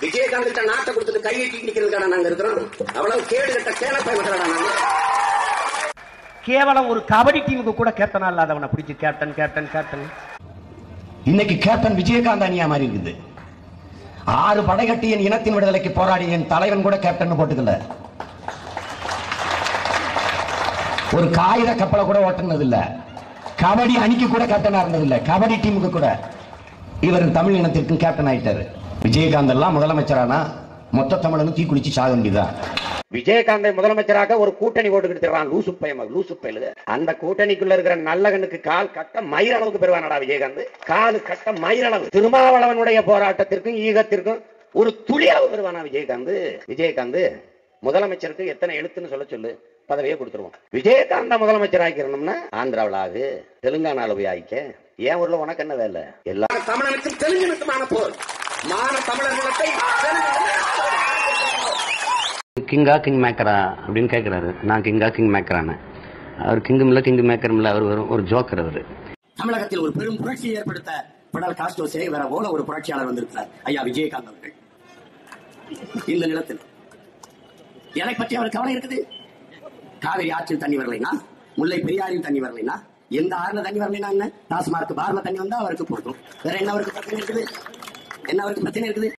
விஜயகாந்த் கிட்ட நாட்டை கொடுத்துட்டு கையை நிக்கிறதுக்கான நாங்க இருக்கிறோம். அவ்வளவு கேடு கட்ட கேனப்பை மக்களா நாங்க. கேவலம் ஒரு கபடி டீமுக்கு கூட கேப்டனா இல்லாதவனை பிடிச்சு கேப்டன் கேப்டன் கேப்டன். இன்னைக்கு கேப்டன் விஜயகாந்த் அணியா மாதிரி இருக்குது. 6 படை கட்டி என் இனத்தின் விடுதலைக்கு போராடி என் தலைவன் கூட கேப்டன் போட்டுக்கல. ஒரு காகித கப்பலை கூட ஓட்டுனது இல்ல. கபடி அணிக்கு கூட கேப்டனா இருந்தது இல்ல. கபடி டீமுக்கு கூட. இவர் தமிழ் இனத்திற்கு கேப்டன் ஆயிட்டாரு. விஜயகாந்த் எல்லாம் முதலமைச்சரானா மொத்த தமிழனும் தீ குளிச்சு சாக வேண்டியதான். விஜயகாந்தை முதலமைச்சராக ஒரு கூட்டணி போட்டுக்கிட்டு லூசு பயிலு. அந்த கூட்டணிக்குள்ள இருக்கிற நல்லகனுக்கு கால் கட்ட மயிரளவுக்கு பெறுவானடா விஜயகாந்த். கால் கட்ட மயிரளவு. திருமாவளவனுடைய போராட்டத்திற்கும் ஈகத்திற்கும் ஒரு துளியாவு பெறுவானா விஜயகாந்த். விஜயகாந்த் முதலமைச்சருக்கு எத்தனை எழுத்துன்னு சொல்ல சொல்லு, பதவியை கொடுத்துருவோம். விஜயகாந்த முதலமைச்சர் ஆக்கிரணும்னா ஆந்திராவில் ஆகு, தெலுங்கானால போய் ஆயிக்க. ஏன் ஊர்ல உனக்கு என்ன வேலை? எல்லா தமிழனுக்கும் தெலுங்கனுக்குமான போர். மான தமிழர் குலத்தை கிங்கா கிங் மேக்கரா அப்படின்னு கேட்கிறாரு. நான் கிங்கா கிங் மேக்கரான அவர் கிங்கும் இல்ல கிங் மேக்கரும் இல்ல. அவர் ஒரு ஜோக்கர். அவர் தமிழகத்தில் ஒரு பெரும் புரட்சியை ஏற்படுத்த பிடல் காஸ்ட்ரோஸே வேற போல ஒரு புரட்சியாளர் வந்திருக்கிறார். ஐயா விஜயகாந்த் அவர்கள் இந்த நிலத்தில் எதை பற்றி அவர் கவலை இருக்குது? காவிரி ஆற்றில் தண்ணி வரலைனா, முல்லை பெரியாரில் தண்ணி வரலைனா, எந்த ஆறுல தண்ணி வரலைனா என்ன? டாஸ்மார்க் பார்ல தண்ணி வந்தா அவருக்கு போதும். வேற என்ன அவருக்கு பிரச்சனை இருக்குது? என்ன அவருக்கு பிரச்சனை இருக்குது?